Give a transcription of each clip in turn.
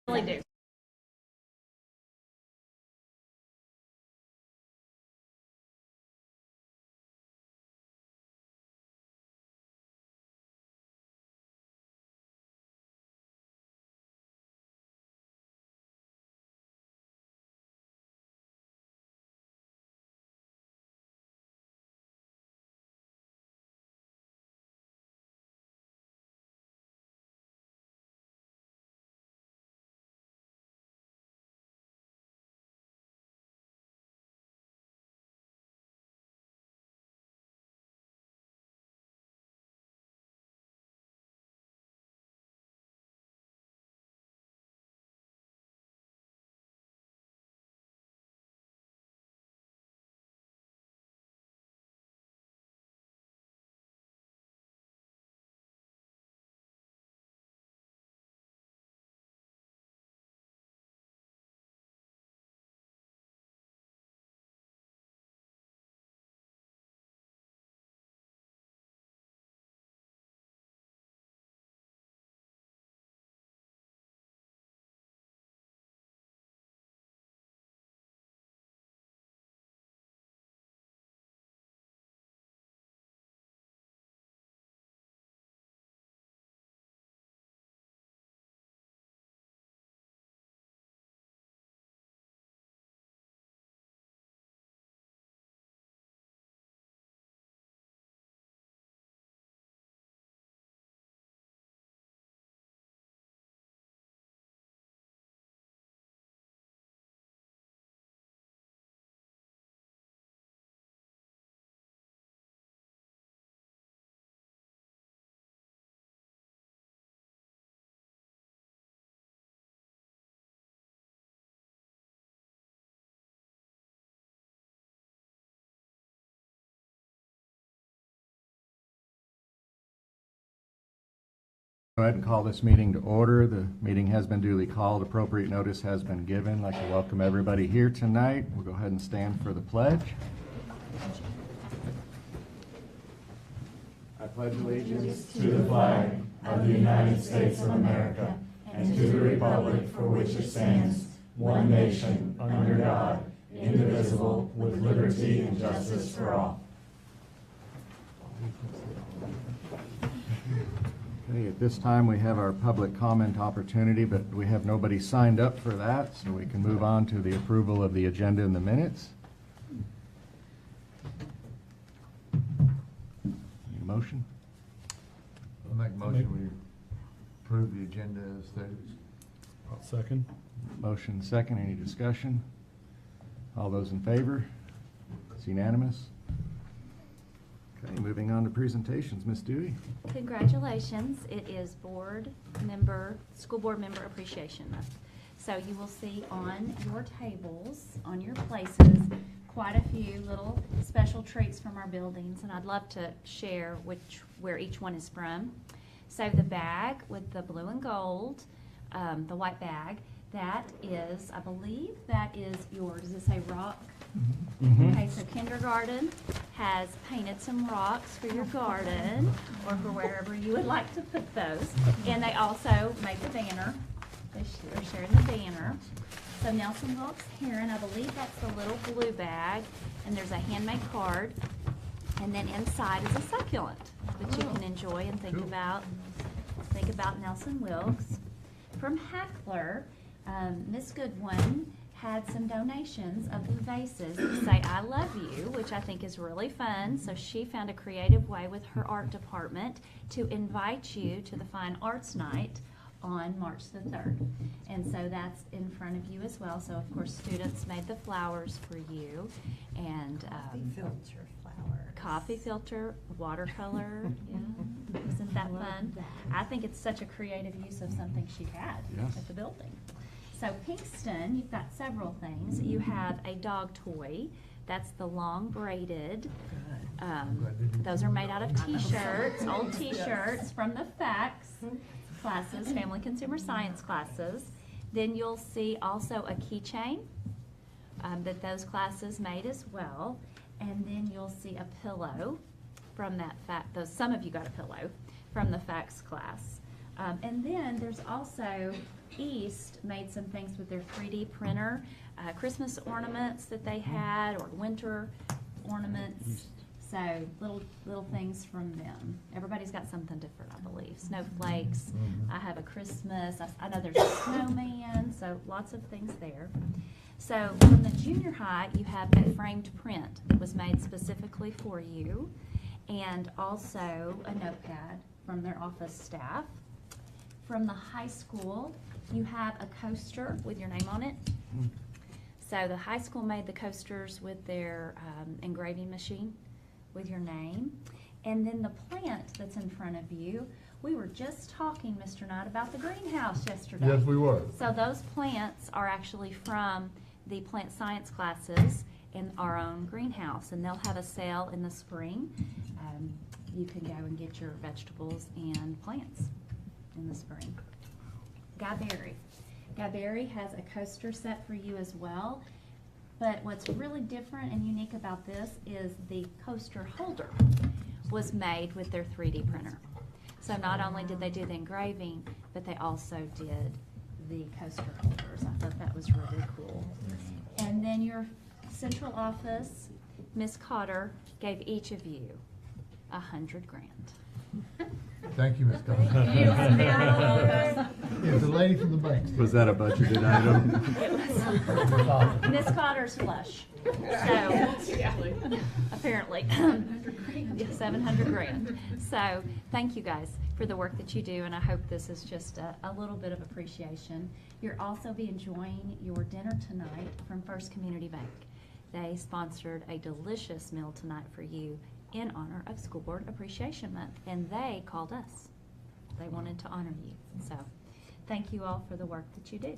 Really do. Go ahead and call this meeting to order. The meeting has been duly called. Appropriate notice has been given. I'd like to welcome everybody here tonight. We'll go ahead and stand for the pledge. I pledge allegiance to the flag of the United States of America and to the republic for which it stands, one nation, under God, indivisible, with liberty and justice for all. Okay, at this time we have our public comment opportunity, but we have nobody signed up for that, so we can move on to the approval of the agenda and the minutes. Need a motion? I'll make a motion we approve the agenda as stated. I'll second. Motion second. Any discussion? All those in favor? It's unanimous. Okay, moving on to presentations. Ms. Dewey. Congratulations. It is school board member appreciation month. So you will see on your tables, on your places, quite a few little special treats from our buildings, and I'd love to share where each one is from. So the bag with the blue and gold, the white bag, that is, I believe that is yours. Does it say rock? Okay, so kindergarten has painted some rocks for your garden or for wherever you would like to put those. And they also made the banner. They're sharing the banner. So Nelson Wilkes Heron, I believe that's the little blue bag, and there's a handmade card. And then inside is a succulent that you can enjoy and think about. Think about Nelson Wilkes. From Hackler, Miss Goodwin had some donations of the vases that say "I love you," which I think is really fun. So she found a creative way with her art department to invite you to the Fine Arts Night on March the 3rd. And so that's in front of you as well. So of course students made the flowers for you, and Filter flowers. coffee filter, watercolor. Yeah. Isn't that fun? I think it's such a creative use of something she had Yes. at the building. So Pinkston, you've got several things. You have a dog toy. That's the long braided. Those are made out of t-shirts, old t-shirts from the FACS classes, Family Consumer Science classes. Then you'll see also a keychain that those classes made as well. And then you'll see a pillow from that some of you got a pillow from the FACS class. And then there's also East made some things with their 3D printer, Christmas ornaments that they had, or winter ornaments. So little things from them. Everybody's got something different, I believe. Snowflakes. I have a Christmas. I know there's a snowman. So lots of things there. So from the junior high, you have a framed print that was made specifically for you, and also a notepad from their office staff. From the high school, you have a coaster with your name on it. So the high school made the coasters with their engraving machine with your name. And then the plant that's in front of you, we were just talking, Mr. Knight, about the greenhouse yesterday. Yes, we were. So those plants are actually from the plant science classes in our own greenhouse, and they'll have a sale in the spring. You can go and get your vegetables and plants in the spring. Guy Berry. Guy Berry has a coaster set for you as well. But what's really different and unique about this is the coaster holder was made with their 3D printer. So not only did they do the engraving, but they also did the coaster holders. I thought that was really cool. And then your central office, Miss Cotter, gave each of you $100 grand. Thank you, Ms. Cox. Yeah, the lady from the bank. Was that a budgeted item? Miss Cotter's flush. So, apparently, 700 grand. So, thank you guys for the work that you do, and I hope this is just a little bit of appreciation. You'll also be enjoying your dinner tonight from First Community Bank. They sponsored a delicious meal tonight for you in honor of School Board Appreciation Month, and they called us. They wanted to honor you. So, thank you all for the work that you do.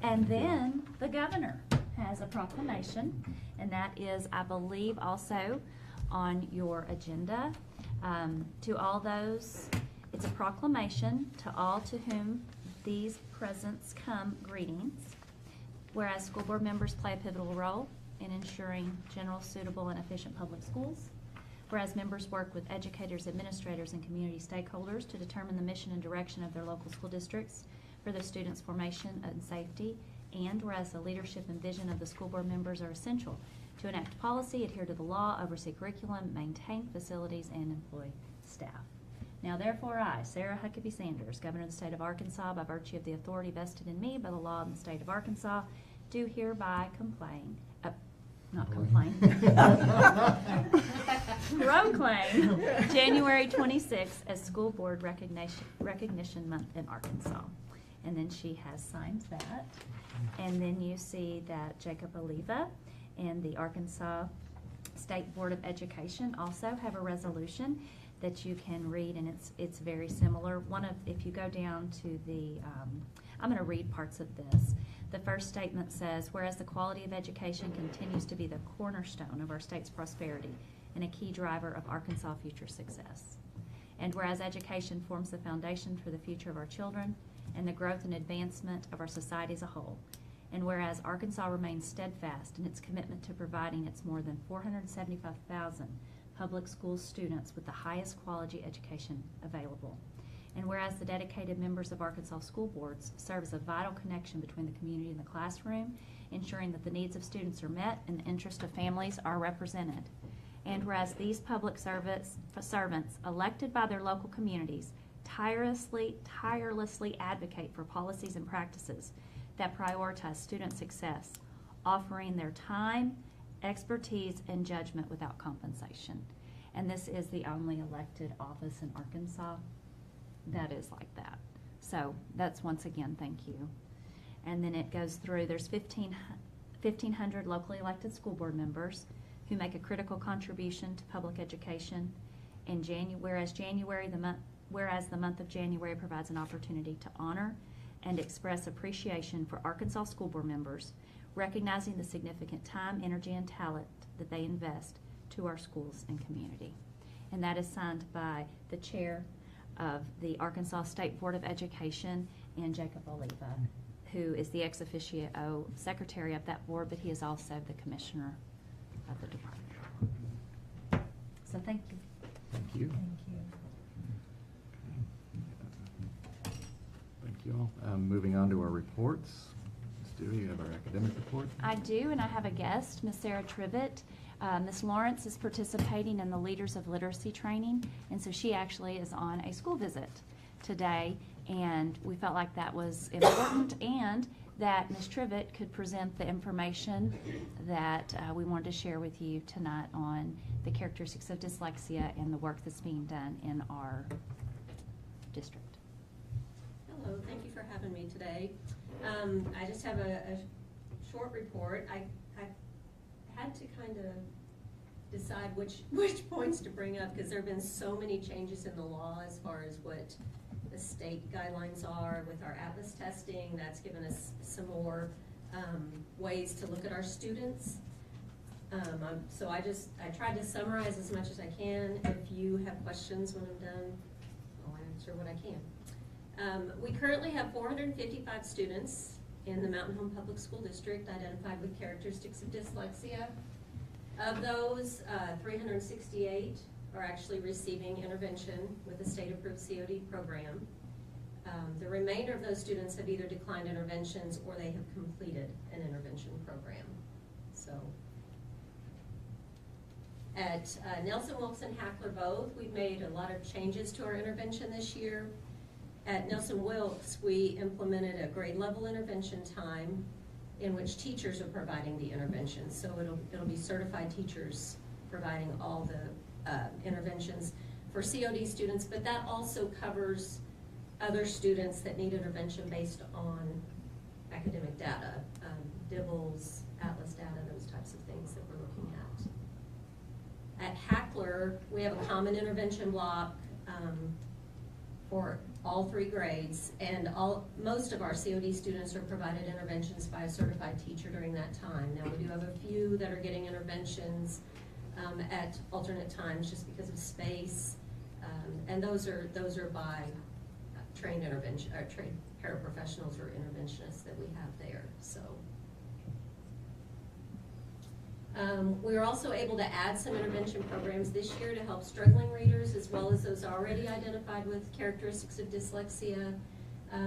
And then the governor has a proclamation, and that is, I believe, also on your agenda. To all those, it's a proclamation to all to whom these presents come, greetings. Whereas school board members play a pivotal role in ensuring general, suitable, and efficient public schools. Whereas members work with educators, administrators, and community stakeholders to determine the mission and direction of their local school districts for their students' formation and safety. And whereas the leadership and vision of the school board members are essential to enact policy, adhere to the law, oversee curriculum, maintain facilities, and employ staff. Now therefore I, Sarah Huckabee Sanders, Governor of the State of Arkansas, by virtue of the authority vested in me by the law of the State of Arkansas, do hereby proclaim January 26th as School Board Recognition Month in Arkansas. And then she has signed that. And then you see that Jacob Oliva and the Arkansas State Board of Education also have a resolution that you can read, and it's very similar. If you go down to the I'm going to read parts of this. The first statement says, whereas the quality of education continues to be the cornerstone of our state's prosperity and a key driver of Arkansas' future success. And whereas education forms the foundation for the future of our children and the growth and advancement of our society as a whole. And whereas Arkansas remains steadfast in its commitment to providing its more than 475,000 public school students with the highest quality education available. And whereas the dedicated members of Arkansas school boards serve as a vital connection between the community and the classroom, ensuring that the needs of students are met and the interests of families are represented. And whereas these public servants elected by their local communities tirelessly advocate for policies and practices that prioritize student success, offering their time, expertise, and judgment without compensation. And this is the only elected office in Arkansas that is like that. So that's, once again, thank you. And then it goes through, there's 1,500 locally elected school board members who make a critical contribution to public education. And whereas the month of January provides an opportunity to honor and express appreciation for Arkansas school board members, recognizing the significant time, energy, and talent that they invest to our schools and community. And that is signed by the chair of the Arkansas State Board of Education, and Jacob Oliva, who is the ex officio secretary of that board, but he is also the commissioner of the department. So thank you. Thank you. Thank you. Thank you all. Moving on to our reports. Ms. Dewey, you have our academic report? I do, and I have a guest, Ms. Sarah Trivett. Ms. Lawrence is participating in the Leaders of Literacy training, and so she actually is on a school visit today, and we felt like that was important and that Ms. Trivett could present the information that we wanted to share with you tonight on the characteristics of dyslexia and the work that's being done in our district. Hello, thank you for having me today. I just have a short report. I had to kind of decide which points to bring up because there have been so many changes in the law as far as what the state guidelines are with our ATLAS testing. That's given us some more ways to look at our students. So I tried to summarize as much as I can. If you have questions when I'm done, I'll answer what I can. We currently have 455 students in the Mountain Home Public School District identified with characteristics of dyslexia. Of those, 368 are actually receiving intervention with a state-approved COD program. The remainder of those students have either declined interventions or they have completed an intervention program. So, at Nelson, Wilkes, and Hackler both, we've made a lot of changes to our intervention this year. At Nelson Wilkes, we implemented a grade level intervention time in which teachers are providing the intervention. So it'll be certified teachers providing all the interventions for COD students, but that also covers other students that need intervention based on academic data, DIBELS, ATLAS data, those types of things that we're looking at. At Hackler, we have a common intervention block for all 3 grades, and most of our COD students are provided interventions by a certified teacher during that time. Now, we do have a few that are getting interventions at alternate times just because of space, and those are by trained trained paraprofessionals or interventionists that we have there. So. We were also able to add some intervention programs this year to help struggling readers as well as those already identified with characteristics of dyslexia.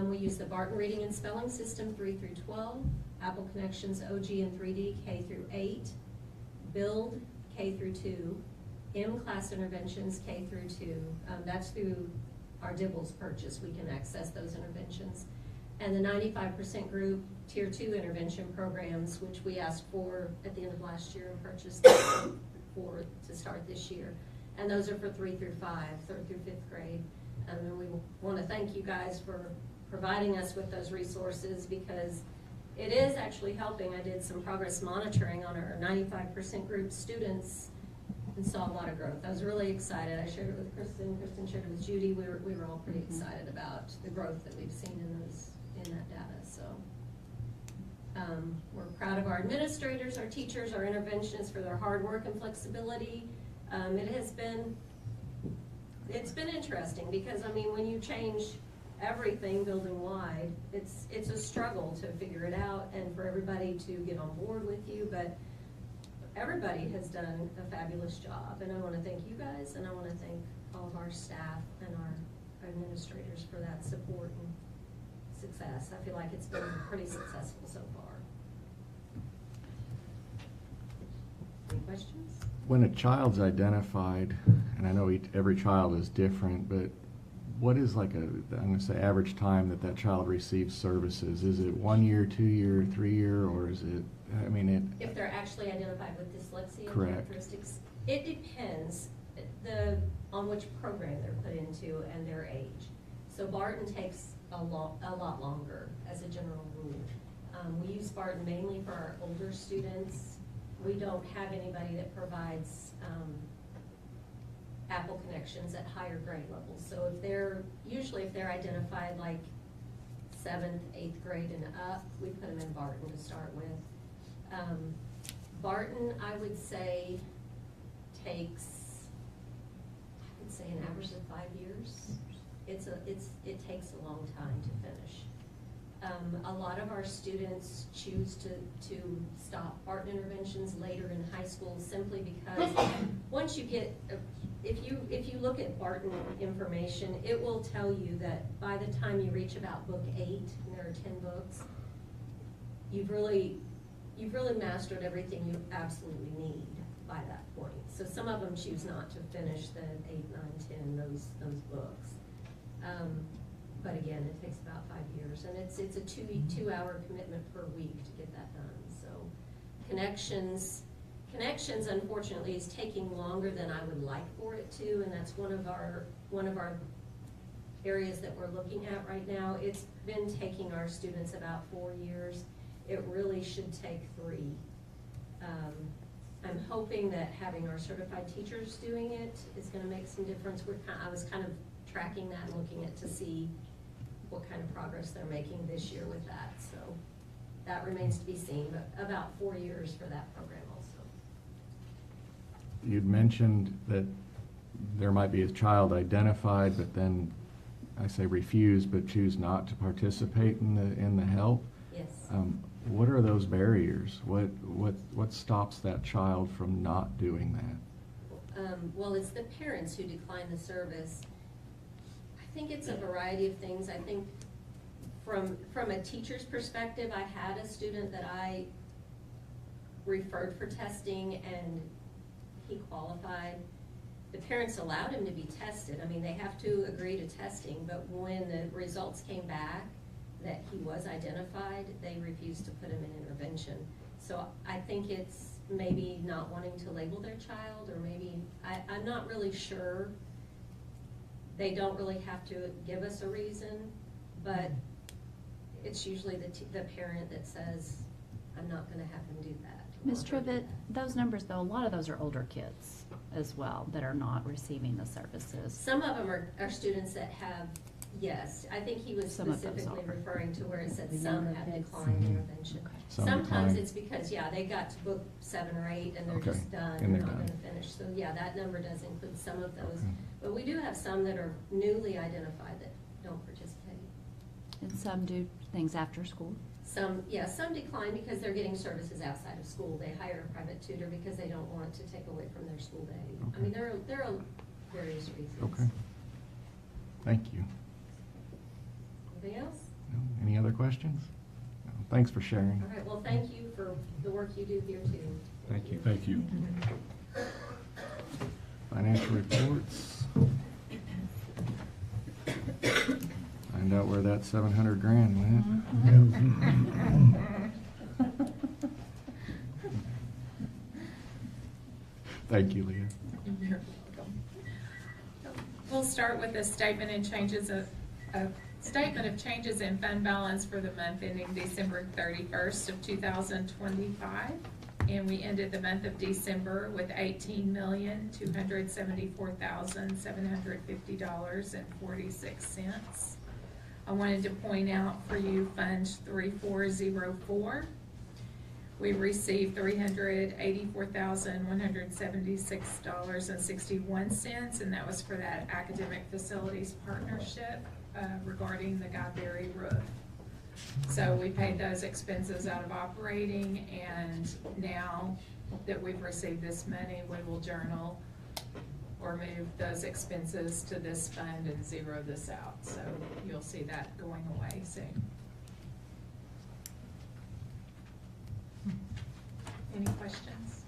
We use the Barton Reading and Spelling System 3 through 12, Apple Connections OG and 3D K through 8, Build K through 2, M-Class Interventions K through 2. That's through our DIBELS purchase. We can access those interventions. And the 95% group Tier 2 intervention programs, which we asked for at the end of last year and purchased for to start this year. And those are for 3 through 5, 3rd through 5th grade. And we want to thank you guys for providing us with those resources because it is actually helping. I did some progress monitoring on our 95% group students and saw a lot of growth. I was really excited. I shared it with Kristen shared it with Judy. We were all pretty excited about the growth that we've seen in those in that data, so. We're proud of our administrators, our teachers, our interventionists for their hard work and flexibility. It's been interesting because, I mean, when you change everything building-wide, it's a struggle to figure it out and for everybody to get on board with you, but everybody has done a fabulous job, and I want to thank you guys, and I want to thank all of our staff and our administrators for that support and success. I feel like it's been pretty successful so far. Any questions? When a child's identified, and I know every child is different, but what is like I'm gonna say average time that child receives services? Is it 1 year, 2 year, 3 year, or is it, I mean, If they're actually identified with dyslexia Correct. characteristics, it depends on which program they're put into and their age. So Barton takes a lot longer as a general rule. We use Barton mainly for our older students. We don't have anybody that provides Apple connections at higher grade levels. So usually if they're identified like 7th, 8th grade and up, we put them in Barton to start with. Barton, I would say, takes, an average of 5 years. It takes a long time to finish. A lot of our students choose to stop Barton interventions later in high school simply because once you get, if you look at Barton information, it will tell you that by the time you reach about book 8, and there are 10 books, you've really mastered everything you absolutely need by that point. So some of them choose not to finish the 8, 9, 10, those books. But again, it takes about 5 years, and it's a 2-hour commitment per week to get that done. So connections unfortunately is taking longer than I would like for it to, and that's one of our areas that we're looking at right now. It's been taking our students about 4 years. It really should take 3. I'm hoping that having our certified teachers doing it is going to make some difference. I was kind of tracking that and looking at to see what kind of progress they're making this year with that. So that remains to be seen, but about 4 years for that program also. you'd mentioned that there might be a child identified, but then I say refuse, but choose not to participate in the help. Yes. What are those barriers? What stops that child from not doing that? Well, it's the parents who decline the service. I think it's a variety of things. I think from a teacher's perspective, I had a student that I referred for testing and he qualified. The parents allowed him to be tested. I mean, they have to agree to testing, but when the results came back that he was identified, they refused to put him in intervention. So I think it's maybe not wanting to label their child, or maybe, I'm not really sure. They don't really have to give us a reason, but it's usually the parent that says, I'm not gonna have him do that. Ms. Trivett, those numbers though, a lot of those are older kids as well that are not receiving the services. Some of them are students that have, yes, I think he was Some of those specifically are. referring to where it said The some younger have kids. declined Mhm. intervention. Okay. Some Sometimes decline. it's because, yeah, they got to book 7 or 8 and they're Okay, just done, and they're they're not done. gonna finish. So yeah, that number does include some of those. Okay. But we do have some that are newly identified that don't participate. And some do things after school. Some decline because they're getting services outside of school. They hire a private tutor because they don't want to take away from their school day. I mean, there are various reasons. Okay. Thank you. Anything else? No? Any other questions? No. Thanks for sharing. All right, well, thank you for the work you do here too. Thank you. Thank you. Financial reports. Find out where that 700 grand went. Thank you, Leah. You're welcome. We'll start with a statement of changes in fund balance for the month ending December 31st of 2025. And we ended the month of December with $18,274,750.46. I wanted to point out for you Fund 3404. We received $384,176.61, and that was for that academic facilities partnership regarding the Guy Berry roof. So we paid those expenses out of operating, and now that we've received this money, we will journal or move those expenses to this fund and zero this out. So you'll see that going away soon. Any questions?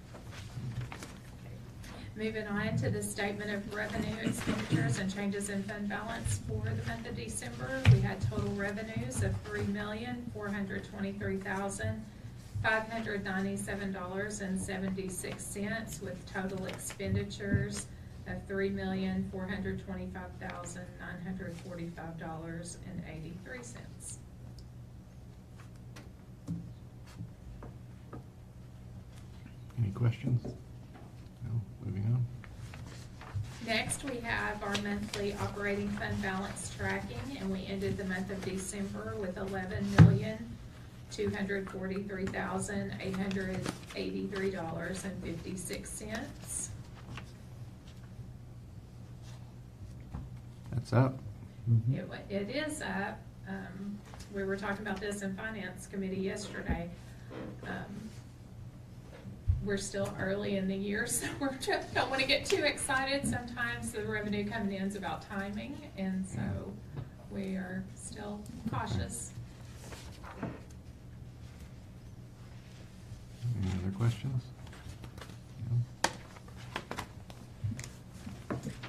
Moving on to the statement of revenue, expenditures, and changes in fund balance for the month of December. We had total revenues of $3,423,597.76 with total expenditures of $3,425,945.83. Any questions? No, moving on. Next, we have our monthly operating fund balance tracking, and we ended the month of December with $11,243,883.56. That's up. It is up. We were talking about this in Finance Committee yesterday. We're still early in the year, so we don't want to get too excited. Sometimes the revenue coming in is about timing, and so we are still cautious. Any other questions? No?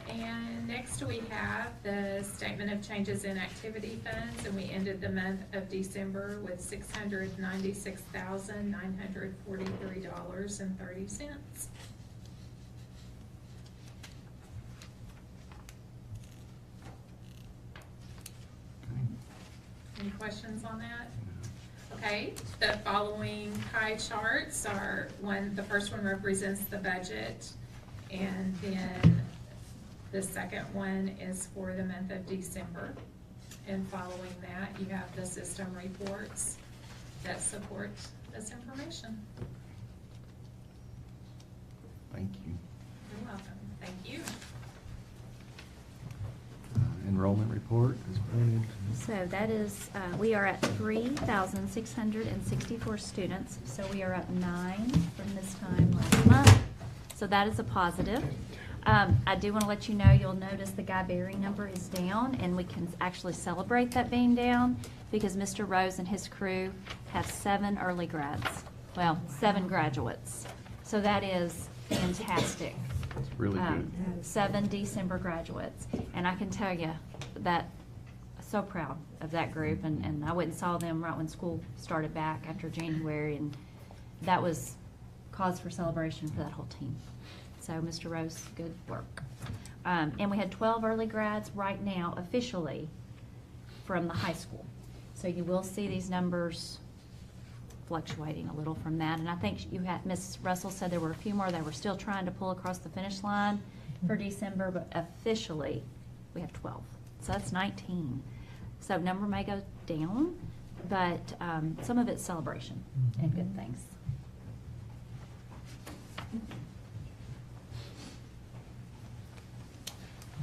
And next we have the statement of changes in activity funds, and we ended the month of December with $696,943.30. Okay. Any questions on that? Okay, the following pie charts are the first one represents the budget, and then the second one is for the month of December. And following that, you have the system reports that support this information. Thank you. You're welcome. Thank you. Enrollment report is printed. So that is, we are at 3,664 students, so we are up 9 from this time last month. So that is a positive. I do want to let you know, you'll notice the Guy Berry number is down, and we can actually celebrate that being down because Mr. Rose and his crew have 7 early grads. Well, 7 graduates. So that is fantastic. It's really good. 7 December graduates. And I can tell you that I'm so proud of that group, and I went and saw them right when school started back after January, and that was cause for celebration for that whole team. So, Mr. Rose, good work. And we had 12 early grads right now officially from the high school. So you will see these numbers fluctuating a little from that. And I think you had, Ms. Russell said there were a few more that were still trying to pull across the finish line for December, but officially we have 12. So that's 19. So number may go down, but some of it's celebration and good things.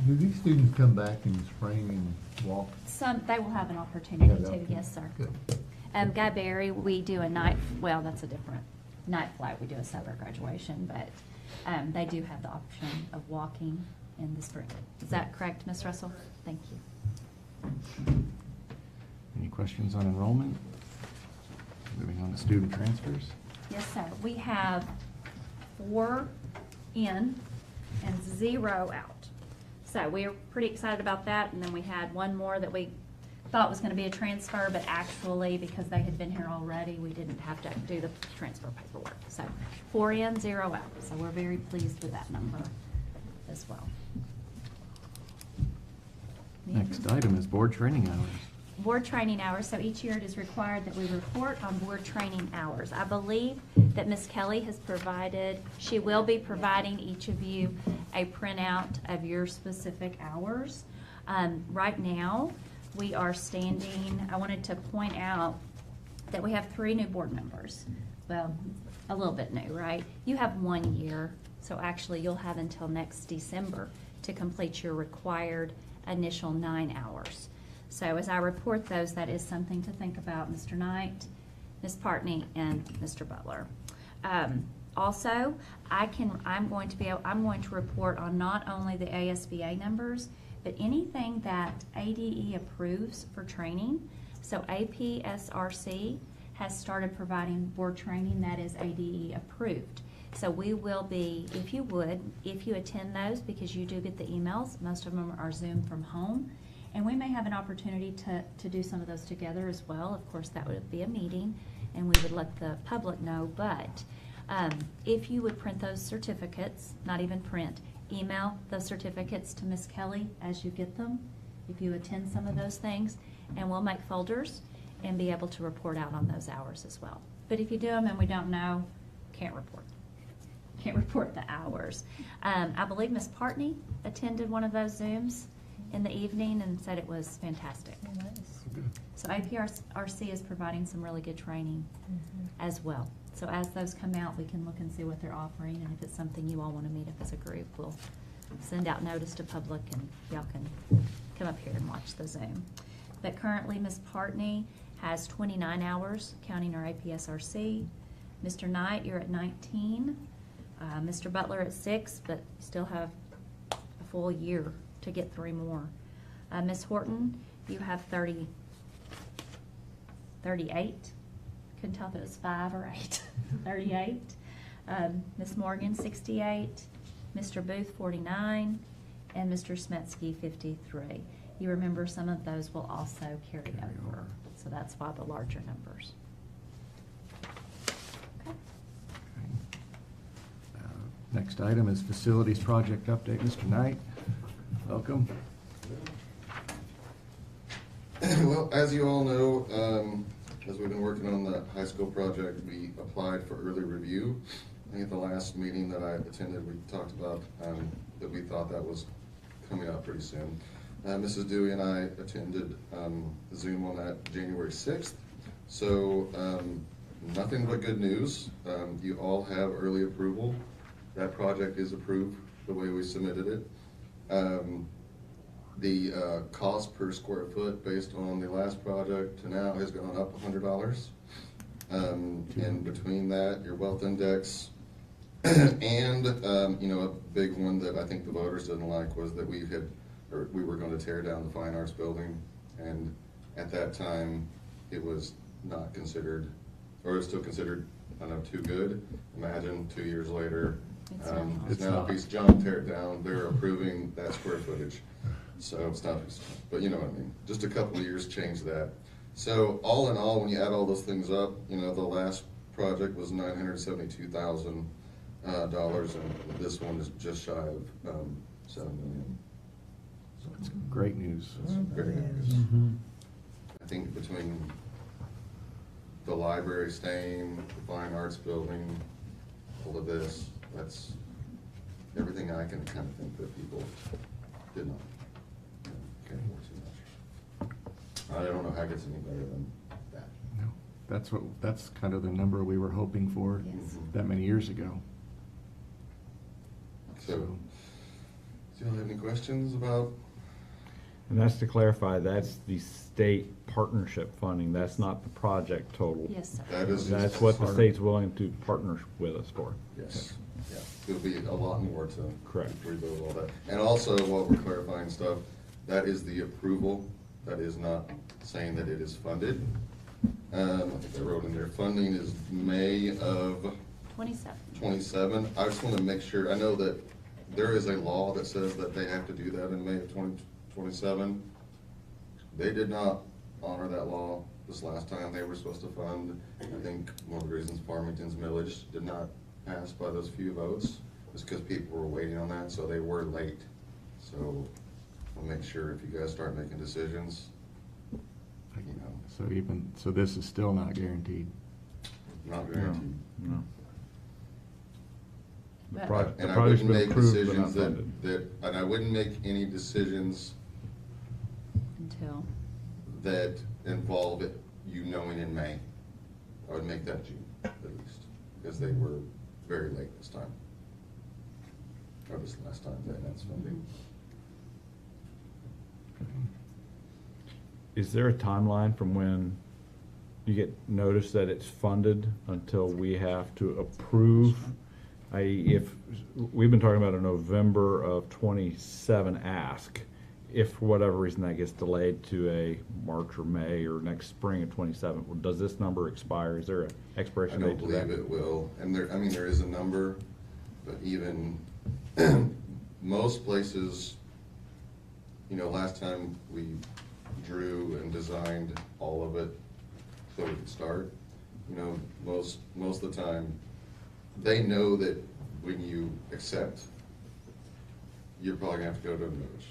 Do these students come back in the spring and walk? Some, they will have an opportunity Yeah, to, okay. yes, sir. Good. Guy Berry, we do a night, well, that's a different night flight. We do a separate graduation, but they do have the option of walking in the spring. Is that correct, Ms. Russell? Thank you. Any questions on enrollment? Moving on to student transfers. Yes, sir. We have 4 in and 0 out. So we are pretty excited about that. And then we had 1 more that we thought was going to be a transfer, but actually, because they had been here already, we didn't have to do the transfer paperwork. So 4 in, 0 out. So we're very pleased with that number as well. Next item is board training hours. Board training hours, so each year it is required that we report on board training hours. I believe that Ms. Kelly has provided, she will be providing each of you a printout of your specific hours. Right now, we are standing, I wanted to point out that we have 3 new board members. Well, a little bit new, right? You have 1 year, so actually you'll have until next December to complete your required initial 9 hours. So as I report those, that is something to think about, Mr. Knight, Ms. Partney, and Mr. Butler. Also, I'm going to report on not only the ASBA numbers, but anything that ADE approves for training. So APSRC has started providing board training that is ADE approved. So we will be, if you attend those, because you do get the emails, most of them are Zoom from home, and we may have an opportunity to do some of those together as well. Of course, that would be a meeting, and we would let the public know, but if you would print those certificates, not even print, email those certificates to Ms. Kelly as you get them, if you attend some of those things, and we'll make folders and be able to report out on those hours as well. But if you do them and we don't know, can't report the hours. I believe Ms. Partney attended one of those Zooms in the evening and said it was fantastic. So APRC is providing some really good training as well. So as those come out, we can look and see what they're offering, and if it's something you all want to meet up as a group, we'll send out notice to public and y'all can come up here and watch the Zoom. But currently, Ms. Partney has 29 hours, counting her APSRC. Mr. Knight, you're at 19. Mr. Butler at 6, but still have a full year to get 3 more. Ms. Horton, you have 38. Couldn't tell if it was 5 or 8. 38. Ms. Morgan, 68. Mr. Booth, 49. And Mr. Smetsky, 53. You remember some of those will also carry over. So that's why the larger numbers. Okay. Next item is facilities project update. Mr. Knight, welcome. Well, as you all know, as we've been working on the high school project, we applied for early review. I think at the last meeting that I attended, we talked about that we thought that was coming up pretty soon. Mrs. Dewey and I attended Zoom on that January 6th. So nothing but good news. You all have early approval. That project is approved the way we submitted it. The cost per square foot based on the last project to now has gone up $100. And between that, your wealth index, and a big one that I think the voters didn't like was that we were going to tear down the fine arts building, and at that time it was not considered, or it's still considered, I don't know, too good. Imagine 2 years later, it's now a piece of junk, tear it down. They're approving that square footage. So it's not, but you know what I mean. Just a couple of years changed that. So all in all, when you add all those things up, the last project was $972,000, and this one is just shy of $7 million. So it's great news. It's great news. I think between the library staying, the fine arts building, all of this, that's everything I can kind of think that people did not. Too much. I don't know how it gets any better than that. No, that's kind of the number we were hoping for that many years ago. So, do you all have any questions about? And that's to clarify, that's the state partnership funding, that's not the project total. Yes, sir. That is. That's what the state's willing to partner with us for. Yes, yeah, there'll be a lot more to. Correct. Rebuild all that. And also, while we're clarifying stuff, that is the approval, that is not saying that it is funded. I think I wrote in there, funding is May of 27. I just want to make sure, I know that there is a law that says that they have to do that in May of 2027. They did not honor that law this last time they were supposed to fund. I think one of the reasons Farmington's millage did not pass by those few votes was because people were waiting on that, so they were late. So I'll make sure if you guys start making decisions, So this is still not guaranteed. not guaranteed. No. The And I project's wouldn't been make approved but not decisions funded. and I wouldn't make any decisions that involve it, you knowing in May. I would make that June at least, because they were very late this time. Or this last time they announced funding. Is there a timeline from when you get notice that it's funded until we have to approve? I.e., if, we've been talking about a November of 27 ask. If for whatever reason that gets delayed to a March or May or next spring of 27, well, does this number expire? Is there an I expiration don't date to that? believe it will, and there, I mean, there is a number, but even most places, you know, last time we drew and designed all of it so we could start, you know, most of the time, they know that when you accept, you're probably gonna have to go to a notice.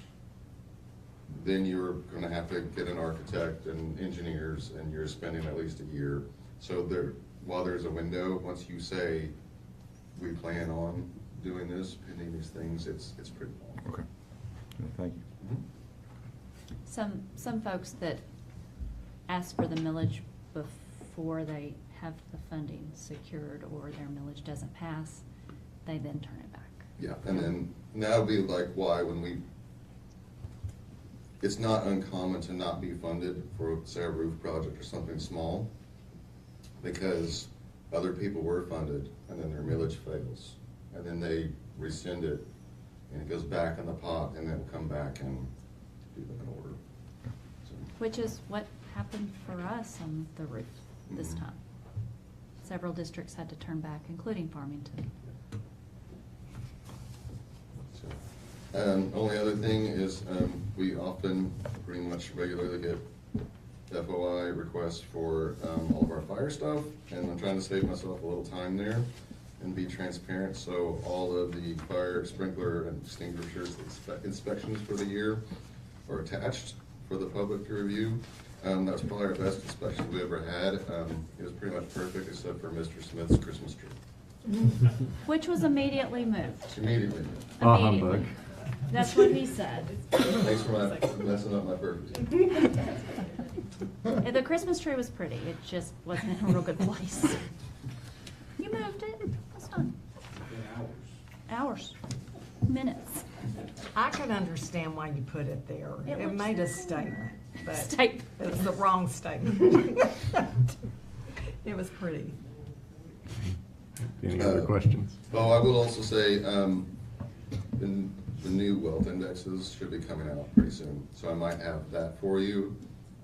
Then you're gonna have to get an architect and engineers, and you're spending at least a year. So there, while there's a window, once you say, we plan on doing this, pending these things, it's pretty long. Okay. Thank you. Some folks that ask for the millage before they have the funding secured or their millage doesn't pass, they then turn it back. Yeah, and then that'll be like why when we, it's not uncommon to not be funded for, say, a roof project or something small, because other people were funded and then their millage fails, and then they rescind it, and it goes back in the pot, and then it'll come back and do them in order. So, Which is what happened for us on the roof this Mhm. time. Several districts had to turn back, including Farmington. Only other thing is, we often pretty much regularly get FOI requests for all of our fire stuff, and I'm trying to save myself a little time there and be transparent, so all of the fire sprinkler and extinguishers inspections for the year are attached for the public to review. That's probably our best inspection we ever had. It was pretty much perfect except for Mr. Smith's Christmas tree. Which was immediately moved. Immediately. Humbug. That's what he said. Thanks for messing up my purpose. The Christmas tree was pretty, it just wasn't in a real good place. You moved it, that's fine. Hours, minutes. I can understand why you put it there. It It looks made a so cool. statement, but Statement. it's the wrong statement. It was pretty. Any other questions? Oh, I will also say, the new wealth indexes should be coming out pretty soon, so I might have that for you.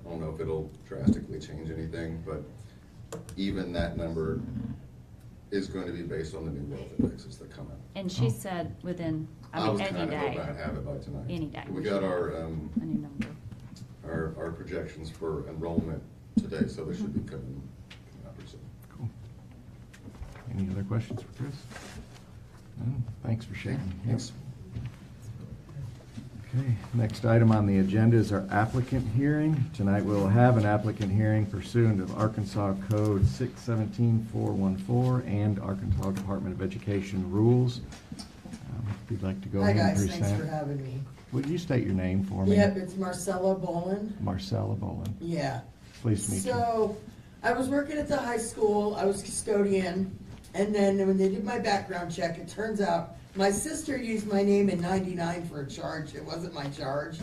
I don't know if it'll drastically change anything, but even that number is going to be based on the new wealth indexes that come out. And she said within, I was mean, any kind of hoping day, I'd have it by tonight. Any day. We got our, a new number. our projections for enrollment today, so they should be coming out pretty soon. Cool. Any other questions for Chris? None? Thanks for sharing. Thanks. Okay, next item on the agenda is our applicant hearing. Tonight we'll have an applicant hearing pursuant of Arkansas Code 617-414 and Arkansas Department of Education rules. If you'd like to go Hi ahead and guys, present. thanks for having me. Would you state your name for me? Yep, it's Marcella Boland. Marcella Boland. Yeah. Pleased to meet you. So, I was working at the high school, I was custodian, and then when they did my background check, it turns out my sister used my name in '99 for a charge, it wasn't my charge.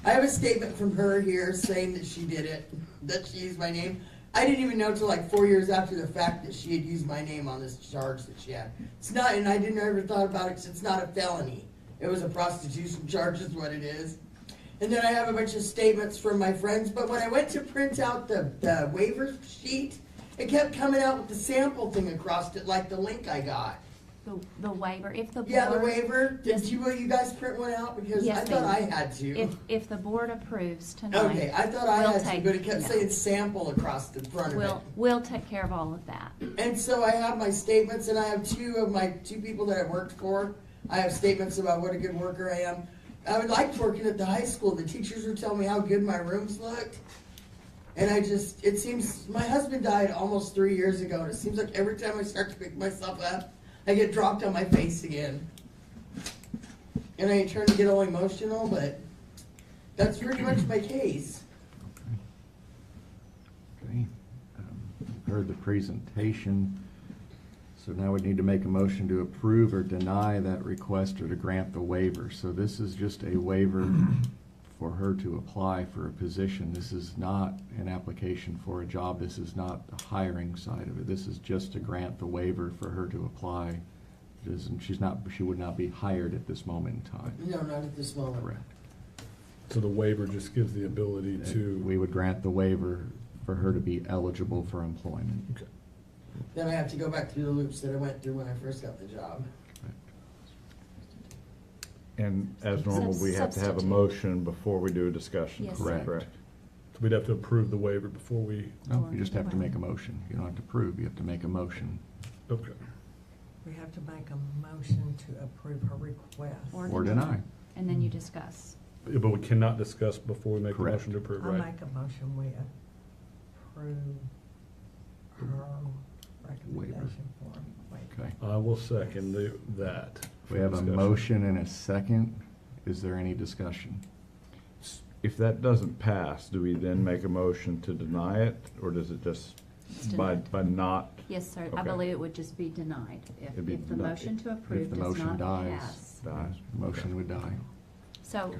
I have a statement from her here saying that she did it, that she used my name. I didn't even know till like 4 years after the fact that she had used my name on this charge that she had. It's not, and I didn't ever thought about it, 'cause it's not a felony. It was a prostitution charge is what it is. And then I have a bunch of statements from my friends, but when I went to print out the waiver sheet, it kept coming out with the sample thing across it, like the link I got. The waiver, if the board. Yeah, the waiver, Yes. will you guys print one out? Because I Yes, thought I ma'am. had to. If the board approves tonight. Okay, I thought I we'll had to, take- but it kept yeah. saying sample across the front of it. We'll take care of all of that. And so I have my statements, and I have two people that I worked for. I have statements about what a good worker I am. I liked working at the high school. The teachers would tell me how good my rooms looked. And it seems, my husband died almost 3 years ago, and it seems like every time I start to pick myself up, I get dropped on my face again. And I ain't trying to get all emotional, but that's pretty much my case. heard the presentation. So now we need to make a motion to approve or deny that request or to grant the waiver. So this is just a waiver for her to apply for a position. This is not an application for a job. This is not the hiring side of it. This is just to grant the waiver for her to apply. She would not be hired at this moment in time. No, not at this moment. Correct. So the waiver just gives the ability to. We would grant the waiver for her to be eligible for employment. Okay. Then I have to go back through the loops that I went through when I first got the job. And as normal, we have to have a Substitute. motion before we do a discussion. Yes. Correct. Correct. So we'd have to approve the waiver before we, No, you just have to make a motion. You don't have to prove, you have to make a motion. okay. We have to make a motion to approve her request. Or deny. And then you discuss. Yeah, but we cannot discuss before we make a Correct. motion to approve, I right? make a motion, we approve her recommendation for a waiver. Okay. I will second that. We have a Discussion. motion and a second. Is there any discussion? If that doesn't pass, do we then make a motion to deny it, or does it just, It's by denied. not? Yes, sir. I Okay. believe it would just be denied It'd be if the denied. motion to If approve the does motion not dies, pass. Dies. motion would die. So,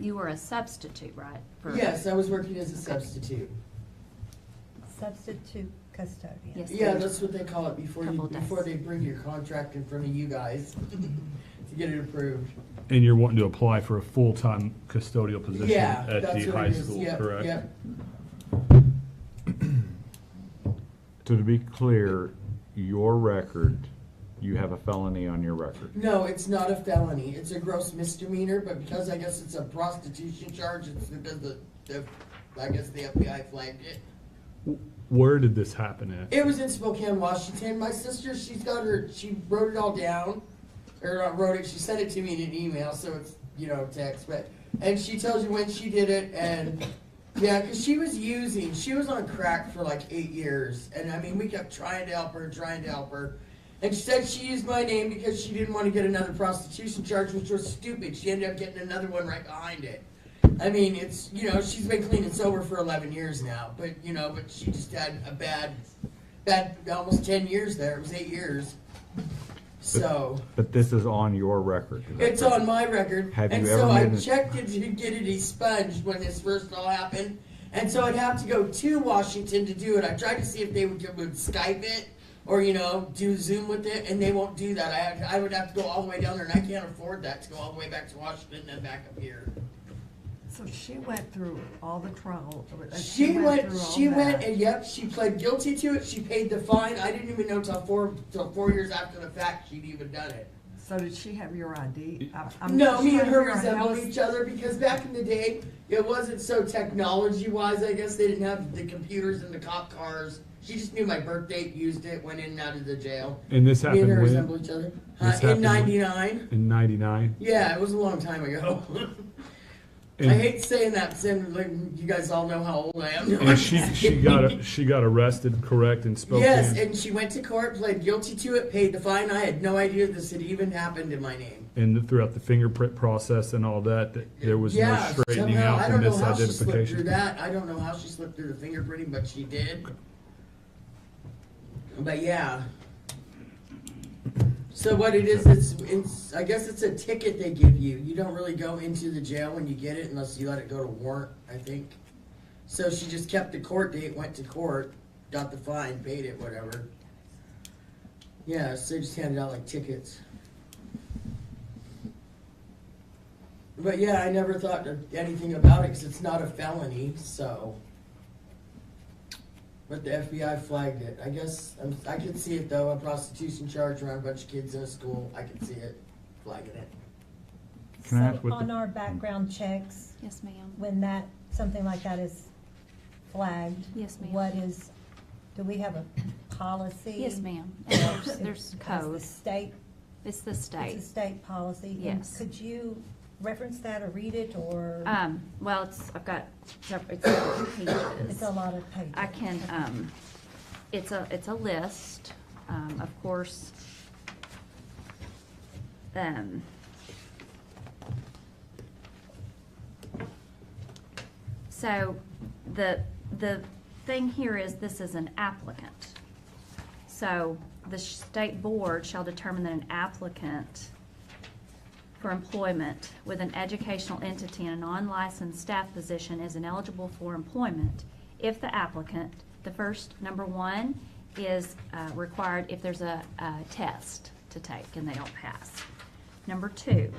you were a substitute, right? for- Yes, I was working as a substitute. Substitute custodian. Yes. Yeah, that's what they call it before Couple days. they bring your contract in front of you guys to get it approved. And you're wanting to apply for a full-time custodial position Yeah, at that's the what high it is. school, Yep, correct? yep. So to be clear, your record, you have a felony on your record. No, it's not a felony. It's a gross misdemeanor, but because I guess it's a prostitution charge, it's because I guess the FBI flagged it. Where did this happen at? It was in Spokane, Washington. My sister, she wrote it all down, or not wrote it, she sent it to me in an email, so it's, text, and she tells you when she did it, and, yeah, because she was on crack for like 8 years, and I mean, we kept trying to help her, and she said she used my name because she didn't want to get another prostitution charge, which was stupid. She ended up getting another one right behind it. I mean, it's, she's been clean and sober for 11 years now, but she just had a bad, almost 10 years there. It was 8 years. So, But this is on your record. is that it's correct? on my record. Have And you so ever I made a- checked it to get it expunged when this first all happened. And so I'd have to go to Washington to do it. I tried to see if they would Skype it or, do Zoom with it, and they won't do that. I would have to go all the way down there, and I can't afford that to go all the way back to Washington and then back up here. So she went through all the trouble. She went, through all that. and yep, she pled guilty to it. She paid the fine. I didn't even know till 4 years after the fact she'd even done it. So did she have your ID? I'm No, just me and trying to her figure out how resemble this- each other because back in the day, it wasn't so technology-wise. I guess they didn't have the computers in the cop cars. She just knew my birth date, used it, went in and out of the jail. And this Me and happened her when? resemble each other. This In happened when? '99. In 99? Yeah, it was a long time ago. And- I hate saying that, saying like, you guys all know how old I am. And she got arrested, correct, in Spokane? Yes, and she went to court, pled guilty to it, paid the fine. I had no idea this had even happened in my name. And throughout the fingerprint process and all that there was no straightening somehow, out I the don't know how she slipped through misidentification? that. I don't know how she slipped through the fingerprinting, but she did. But yeah. So what it is, it's I guess it's a ticket they give you. You don't really go into the jail when you get it unless you let it go to warrant, I think. So she just kept the court date, went to court, got the fine, paid it, whatever. Yeah, so they just handed out like tickets. But yeah, I never thought anything about it because it's not a felony, so. But the FBI flagged it. I guess I could see it though, a prostitution charge around a bunch of kids in a school. I could see it flagging it. Can I ask So what on the- our background checks, Yes, ma'am. when something like that is flagged. Yes, ma'am. Do we have a policy? Yes, ma'am. And there's Is code. the state, It's the it's state. a state policy? And Yes. could you reference that or read it, or? Well, I've got several, it's several pages. It's a lot of pages. I can, it's a list, of course. So the thing here is this is an applicant. So the state board shall determine that an applicant for employment with an educational entity in a non-licensed staff position is ineligible for employment if the applicant, the first, number one, is required if there's a test to take and they don't pass. Number two,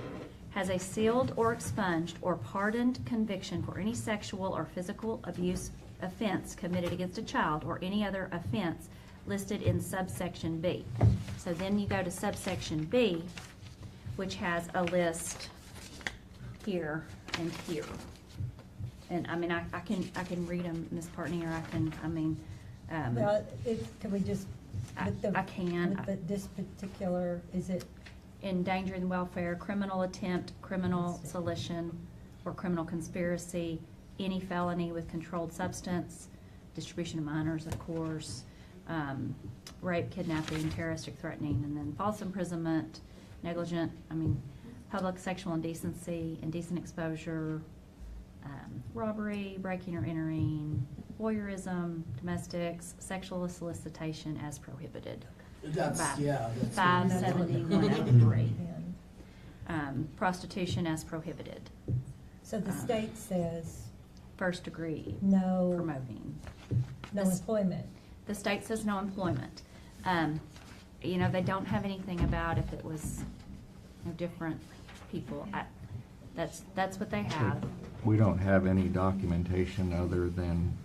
has a sealed or expunged or pardoned conviction for any sexual or physical abuse offense committed against a child or any other offense listed in subsection B. So then you go to subsection B, which has a list here and here. And I mean, I can read them, Ms. Partney, or Well, can we just, with the, I can. this particular, is it, endangering the welfare, criminal attempt, criminal sedition, or criminal conspiracy, any felony with controlled substance, distribution of minors, of course, rape, kidnapping, terroristic threatening, and then false imprisonment, negligent, public sexual indecency, indecent exposure, robbery, breaking or entering, voyeurism, domestics, sexual solicitation as prohibited. That's, Five- yeah. that's- 57103. Prostitution as prohibited. so the state says First degree no, promoting. no This- employment. The state says no employment. They don't have anything about if it was different people. That's what they have. We don't have any documentation other than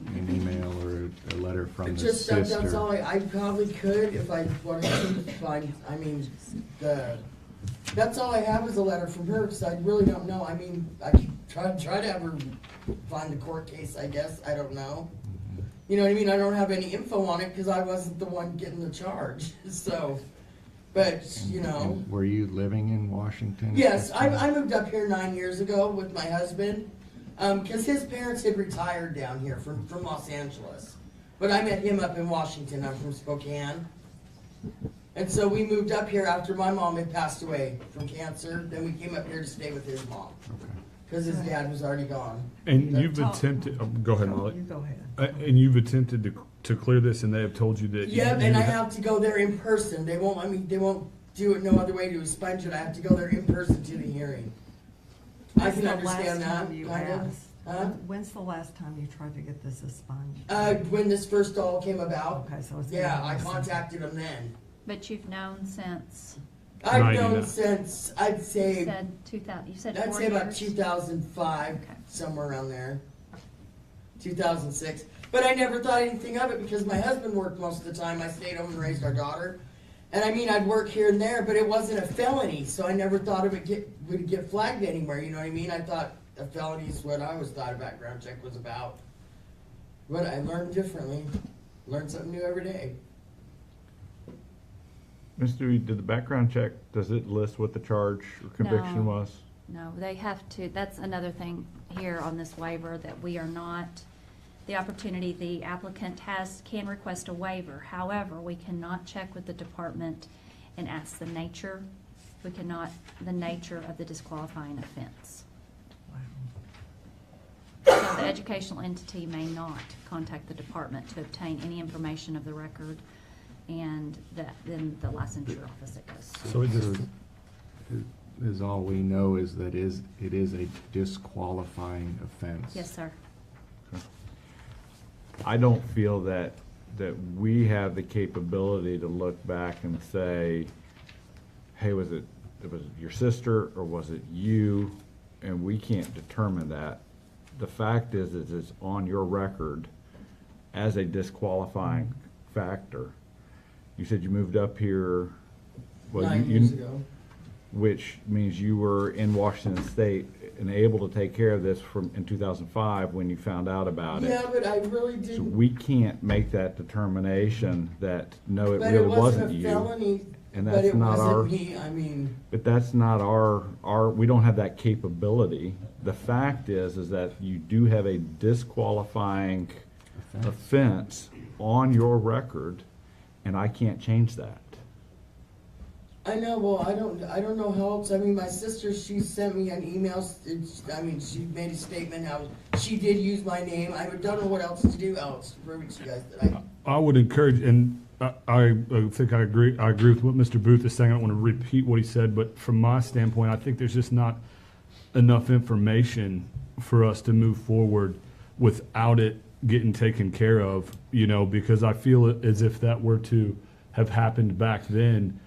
an email or a letter from the Just, sister. that's all I probably could if I wanted to find, that's all I have is a letter from her, because I really don't know. I could try to have her find the court case, I guess, I don't know. You know what I mean? I don't have any info on it, because I wasn't the one getting the charge, so, but, And were you living in Washington? at Yes, this time? I moved up here 9 years ago with my husband, because his parents had retired down here from Los Angeles. But I met him up in Washington. I'm from Spokane. And so we moved up here after my mom had passed away from cancer. Then we came up here to stay with his mom, Okay. because his dad was already gone. And you've Talk. attempted, go ahead, You Molly. go ahead. And you've attempted to clear this, and they have told you that. Yep, and I have to go there in person. They won't do it no other way to expunge it. I have to go there in person to the hearing. I can understand that, kind of. Huh? When's the last time you tried to get this expunged? When this first all came about, Okay, so it's. yeah, been I recent. contacted them then. But you've known since, I've 99. known since, I'd you say, said 2000, you said I'd 4 say about years? 2005, Okay. somewhere around there. 2006. But I never thought anything of it because my husband worked most of the time. I stayed home and raised our daughter. And I'd work here and there, but it wasn't a felony, so I never thought of it would get flagged anywhere, you know what I mean? I thought a felony is what I always thought a background check was about. But I learned differently. Learn something new every day. Mr. Dewey, did the background check, does it list what the charge or conviction No. was? No, they have to, that's another thing here on this waiver, that we are not, the opportunity the applicant can request a waiver. However, we cannot check with the department and ask the nature of the disqualifying offense. So the educational entity may not contact the department to obtain any information of the record, and then the licensure office that goes. So it just, Is all we know is that it is a disqualifying offense. Yes, sir. I don't feel that we have the capability to look back and say, hey, was it your sister or was it you? And we can't determine that. The fact is it's on your record as a disqualifying factor. You said you moved up here. well, 9 years ago. Which means you were in Washington State and able to take care of this in 2005 when you found out about it. Yeah, but I really So didn't. we can't make that determination that, no, it But really it wasn't wasn't a you. felony, And but that's it not our, wasn't me, but that's not our, we don't have that capability. The fact is that you do have a disqualifying offense on your record, and I can't change that. I know, well, I don't know how else, I mean, my sister, she sent me an email, she made a statement how she did use my name, I don't know what else to do else to prove it to you guys that I would encourage, and I think I agree with what Mr. Booth is saying. I don't want to repeat what he said, but from my standpoint, I think there's just not enough information for us to move forward without it getting taken care of, because I feel as if that were to have happened back then,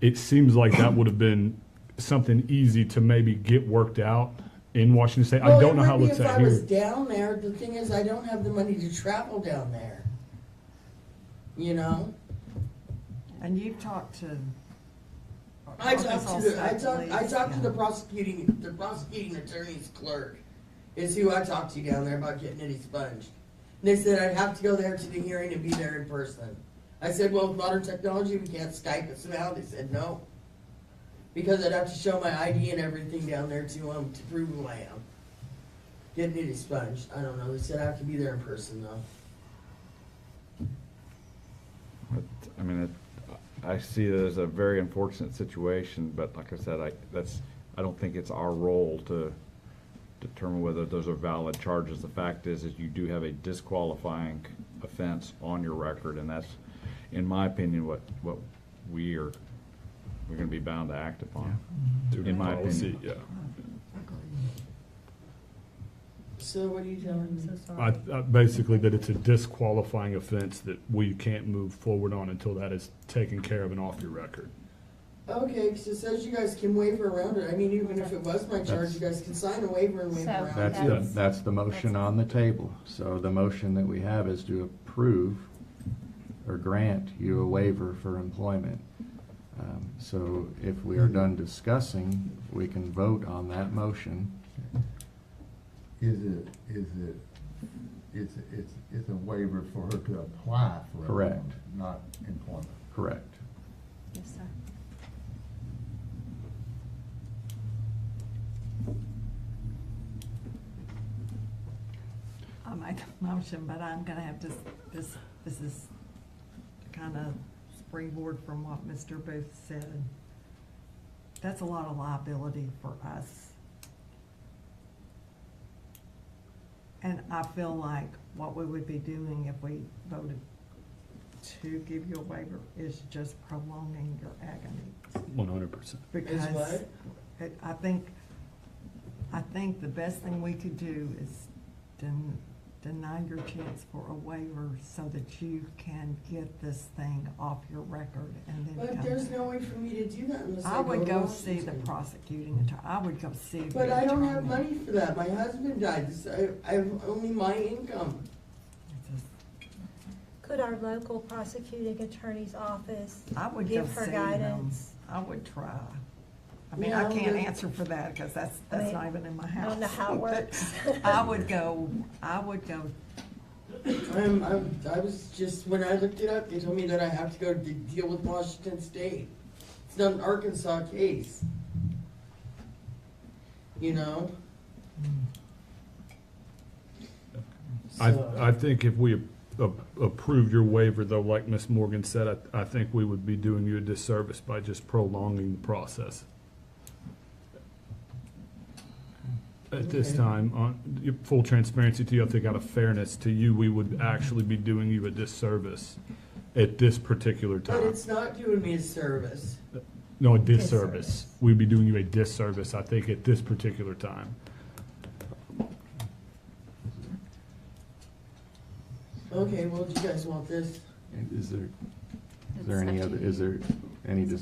it seems like that would have been something easy to maybe get worked out in Washington State. I don't know how it looks out If I was here. down there, the thing is, I don't have the money to travel down there. And you've talked to. I talked to the prosecuting attorney's clerk, is who I talked to down there about getting it expunged. And they said I'd have to go there to the hearing and be there in person. I said, well, with modern technology, we can't Skype us now. They said no. Because I'd have to show my ID and everything down there to prove who I am. Getting it expunged. I don't know. They said I have to be there in person though. I mean, I see it as a very unfortunate situation, but like I said, I don't think it's our role to determine whether those are valid charges. The fact is you do have a disqualifying offense on your record, and that's, in my opinion, what we're going to be bound to act upon. In my opinion. Yeah. So what are you telling me? Basically, that it's a disqualifying offense that we can't move forward on until that is taken care of and off your record. Okay, because it says you guys can waiver around it. I mean, even if it was my charge, you guys can sign a waiver and waiver So around it. That's the motion on the table. So the motion that we have is to approve or grant you a waiver for employment. So if we are done discussing, we can vote on that motion. It's a waiver for her to apply for Correct. employment, not employment. Correct. Yes, sir. I'll make a motion, but I'm gonna have to, this is kind of springboard from what Mr. Booth said. That's a lot of liability for us. And I feel like what we would be doing if we voted to give you a waiver is just prolonging your agony. 100%. Because Is what? I think the best thing we could do is deny your chance for a waiver so that you can get this thing off your record and then come But there's back. no way for me to do that unless I I would to go see the Washington. prosecuting attorney. I would go see the But I don't have attorney. money for that. My husband died. I have only my income. Could our local prosecuting attorney's office I would go give her see them. guidance? I would try. I mean, Yeah, I can't but- answer for that because that's mean, not even in my I house. don't know how it But works. I would go. I was just, when I looked it up, they told me that I have to go to deal with Washington State. It's not an Arkansas case. So- I think if we approved your waiver, though, like Ms. Morgan said, I think we would be doing you a disservice by just prolonging the process. At this Okay. time, on full transparency to you, I think out of fairness to you, we would actually be doing you a disservice at this particular But time. it's not doing me a service. No, a disservice. We'd be doing you a disservice, I think, at this particular time. Okay, well, do you guys want this? And is there It's any up to other, you. is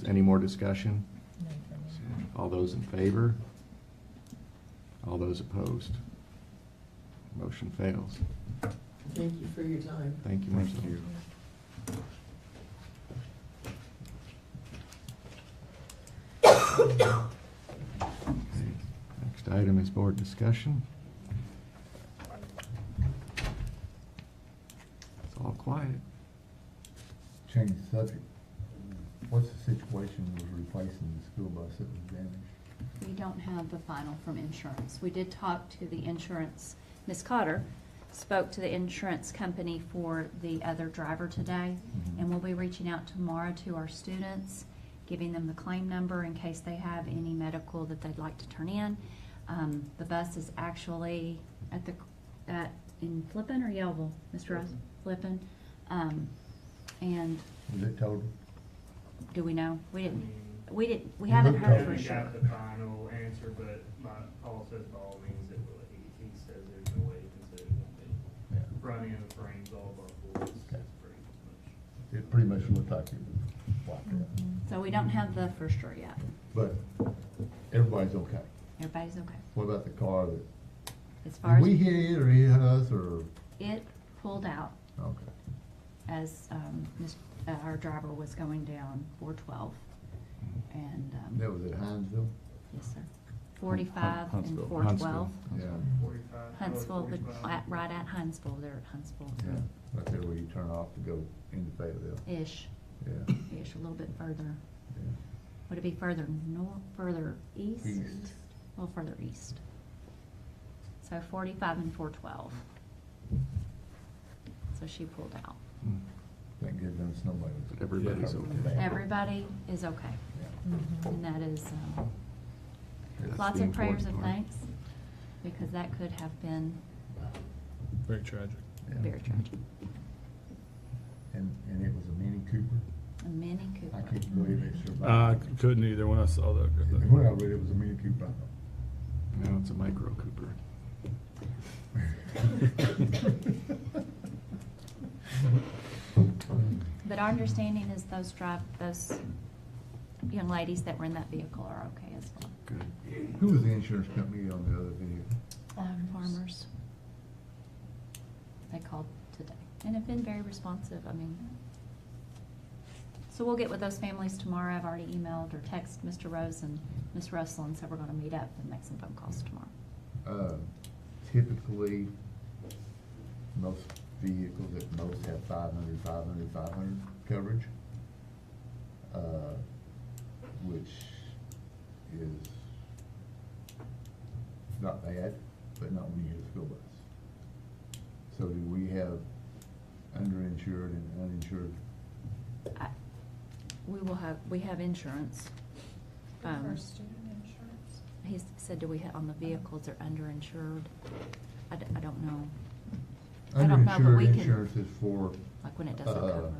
there any more discussion? All those in favor? All those opposed? Motion fails. Thank you for your time. Thank you, Marcel. Next item is board discussion. It's all quiet. Change the subject. What's the situation with replacing the school bus that was damaged? We don't have the final from insurance. We did talk to the insurance, Ms. Cotter spoke to the insurance company for the other driver today, and we'll be reaching out tomorrow to our students, giving them the claim number in case they have any medical that they'd like to turn in. The bus is actually in Flippin or Yellville, Mr. Ross? Flippin. And Is it total? do we know? We You haven't looked heard at for it. sure. Got the final answer, but Paul says by all means it will. He says there's no way he can say it won't be. Yeah. Running in the frames all of our boards is pretty much. It pretty much looked like it was wiped out. So we don't have the for sure yet. But everybody's okay. Everybody's okay. What about the car that, As far did we as hit it or it hit us or? it pulled out Okay. as our driver was going down 412. And, That was at Hinesville? yes, sir. 45 and Huntsville. 412. Yeah. 45. Huntsville, but 45. right at Huntsville, they're at Huntsville. Yeah, right there where you turn off to go into Fayetteville. Ish, Yeah. ish, a little bit further. Yeah. Would it be further north, further east? East. A little further east. So 45 and 412. So she pulled out. Hmm. Thank goodness nobody was. But everybody's okay. Everybody is okay. Yeah. And that is, That's lots the of prayers of important part. thanks, because that could have been Very tragic. Yeah. very tragic. And it was a Mini Cooper? A Mini I Cooper. can't believe it I survived. couldn't either when I saw that. When I read it was a Mini Cooper, I No, it's a Micro Cooper. But our understanding is those young ladies that were in that vehicle are okay as well. Good. Who was the insurance company on the other video? Farmers. They called today and have been very responsive. I mean, so we'll get with those families tomorrow. I've already emailed or texted Mr. Rose and Miss Russell and said we're gonna meet up and make some phone calls tomorrow. Typically, most vehicles at most have 500 coverage, which is not bad, but not when you hit a school bus. So do we have underinsured and uninsured? We have insurance. For student insurance. He said, do we have, on the vehicles are underinsured? I don't know. I don't know, but we Underinsured can, insurance is for, like when it doesn't cover.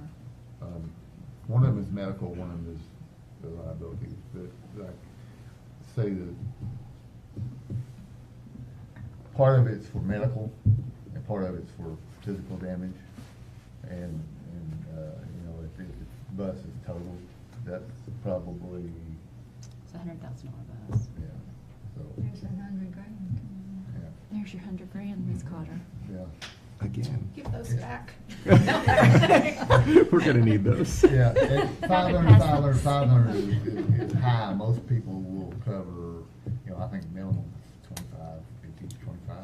one of them is medical, one of them is the liability, but like, say that part of it's for medical and part of it's for physical damage. And you know, if the bus is totaled, that's probably, It's $100,000 bus. yeah, so, There's $100,000. yeah, There's your $100,000, Ms. Carter. yeah. Again. Give those back. We're gonna need those. Yeah, at 500 is high. Most people will cover, you know, I think minimum is 25, 50 to 25.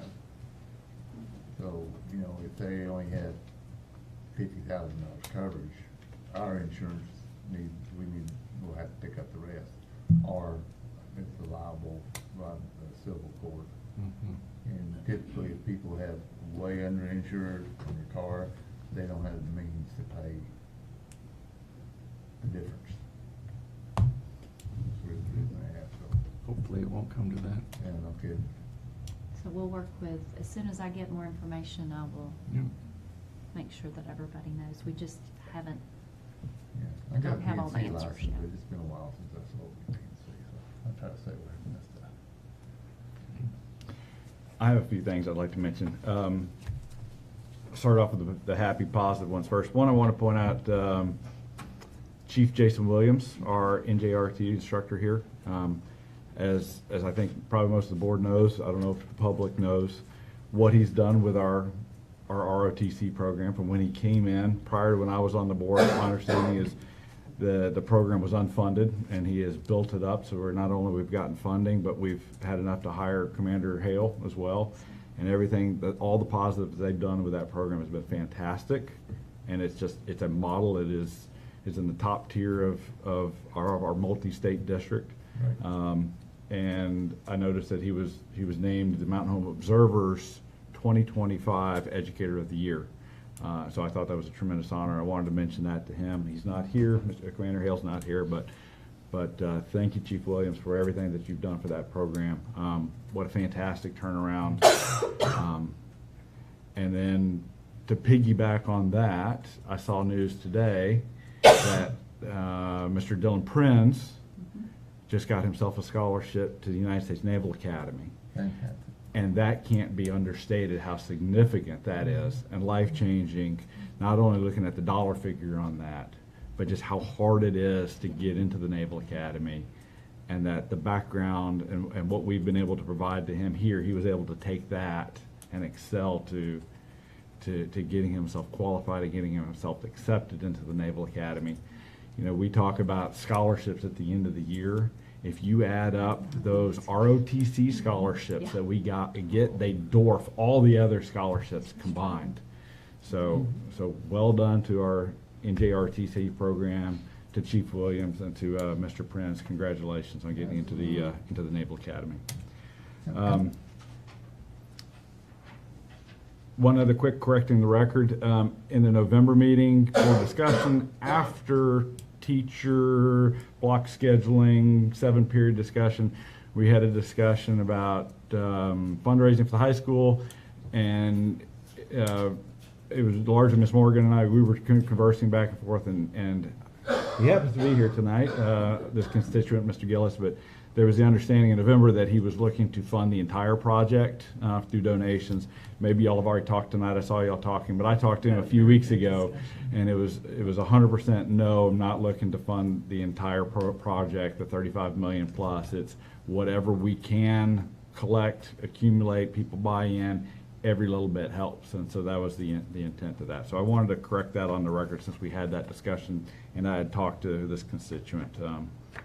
So, you know, if they only had $50,000 coverage, our insurance we'll have to pick up the rest. Or it's a liable, civil court. Mhm. And typically, if people have way underinsured on their car, they don't have the means to pay the difference. That's the reason they have, so, Hopefully it won't come to that. yeah, no kidding. So we'll work with, as soon as I get more information, I will Yep. make sure that everybody knows. We just haven't, Yeah, I got a Don't have all the PNC answers license, yet. but it's been a while since I sold the PNC, so I try to stay away from that stuff. I have a few things I'd like to mention. Start off with the happy, positive ones first. One, I want to point out Chief Jason Williams, our NJRT instructor here. As I think probably most of the board knows, I don't know if the public knows, what he's done with our ROTC program from when he came in. Prior to when I was on the board, my understanding is the program was unfunded, and he has built it up. So we're not only we've gotten funding, but we've had enough to hire Commander Hale as well. And everything, all the positives they've done with that program has been fantastic. And it's a model that is in the top tier of our multi-state district. Right. And I noticed that he was named the Mountain Home Observer's 2025 Educator of the Year. So I thought that was a tremendous honor. I wanted to mention that to him. He's not here, Mr. Commander Hale's not here, but But thank you, Chief Williams, for everything that you've done for that program. What a fantastic turnaround. And then to piggyback on that, I saw news today that Mr. Dylan Prinz just got himself a scholarship to the United States Naval Academy. Fantastic. And that can't be understated how significant that is and life-changing, not only looking at the dollar figure on that, but just how hard it is to get into the Naval Academy, and that the background and what we've been able to provide to him here, he was able to take that and excel to getting himself qualified and getting himself accepted into the Naval Academy. You know, we talk about scholarships at the end of the year. If you add up those ROTC scholarships that we get, they dwarf all the other scholarships combined. So well done to our NJRTC program, to Chief Williams, and to Mr. Prinz. Congratulations on getting into the Naval Academy. One other quick correcting the record. In the November meeting for discussion after teacher block scheduling, 7-period discussion, we had a discussion about fundraising for the high school, and it was largely Miss Morgan and I, we were conversing back and forth, and he happens to be here tonight, this constituent, Mr. Gillis, but there was the understanding in November that he was looking to fund the entire project through donations. Maybe y'all have already talked tonight. I saw y'all talking, but I talked to him a few weeks ago, and it was 100% no. I'm not looking to fund the entire project, the 35 million plus. It's whatever we can collect, accumulate, people buy in. Every little bit helps, and so that was the intent of that. So I wanted to correct that on the record since we had that discussion, and I had talked to this constituent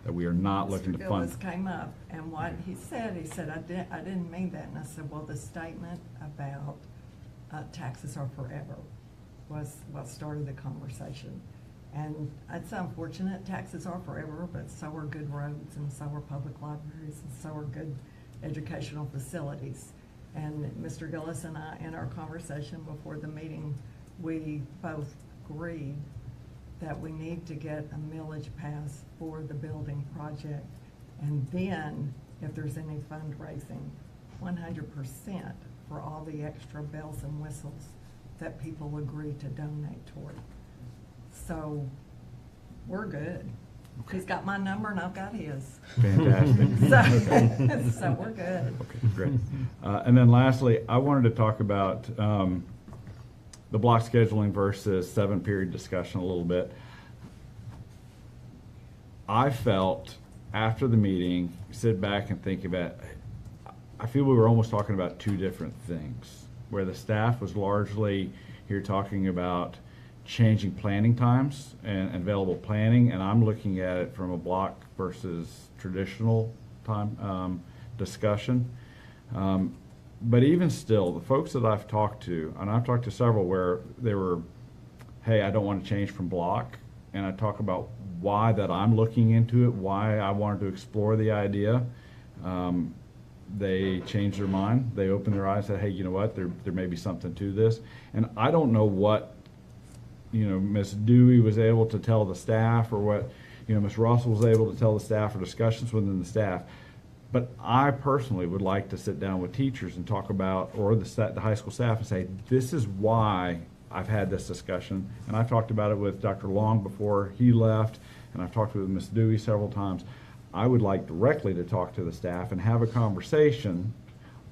that we are not looking to fund. Mr. Gillis came up, and what he said, I didn't mean that, and I said, well, the statement about taxes are forever was what started the conversation. And it's unfortunate, taxes are forever, but so are good roads, and so are public libraries, and so are good educational facilities. And Mr. Gillis and I, in our conversation before the meeting, we both agreed that we need to get a millage pass for the building project. And then, if there's any fundraising, 100% for all the extra bells and whistles that people agree to donate toward. So, we're good. He's got my number and I've got his. Fantastic. So we're good. Okay, great. And then lastly, I wanted to talk about the block scheduling versus 7-period discussion a little bit. I felt after the meeting, sit back and think about, I feel we were almost talking about two different things, where the staff was largely here talking about changing planning times and available planning, and I'm looking at it from a block versus traditional time discussion. But even still, the folks that I've talked to, and I've talked to several where they were, hey, I don't want to change from block, and I talk about why that I'm looking into it, why I wanted to explore the idea. They changed their mind. They opened their eyes and said, hey, you know what, there may be something to this. And I don't know what Ms. Dewey was able to tell the staff, or what, Ms. Russell was able to tell the staff, or discussions within the staff. But I personally would like to sit down with teachers and talk about, or the high school staff, and say, this is why I've had this discussion. And I've talked about it with Dr. Long before he left, and I've talked with Ms. Dewey several times. I would like directly to talk to the staff and have a conversation,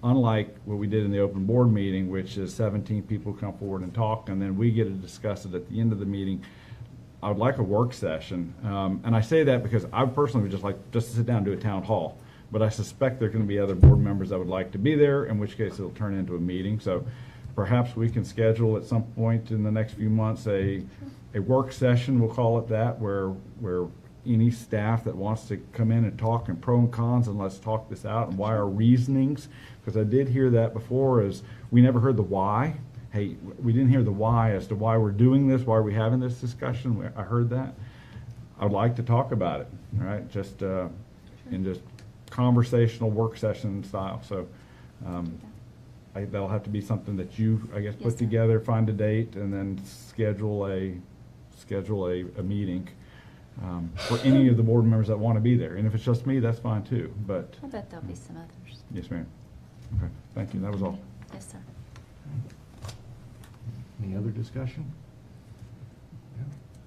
unlike what we did in the open board meeting, which is 17 people come forward and talk, and then we get to discuss it at the end of the meeting. I would like a work session. And I say that because I personally would just like to sit down and do a town hall. But I suspect there are going to be other board members that would like to be there, in which case it'll turn into a meeting. So perhaps we can schedule at some point in the next few months a work session, we'll call it that, where any staff that wants to come in and talk and pro and cons, and let's talk this out and why our reasonings, because I did hear that before, is we never heard the why. Hey, we didn't hear the why as to why we're doing this, why are we having this discussion. I heard that. I would like to talk about it, all right, just in just conversational work session style. So that'll have to be something that you, I guess, put together, find a date, and then schedule a meeting. for any of the board members that want to be there. And if it's just me, that's fine too, but, I bet there'll be some others. yes, ma'am. Okay, thank you, that was all. Yes, sir. Any other discussion? Yeah,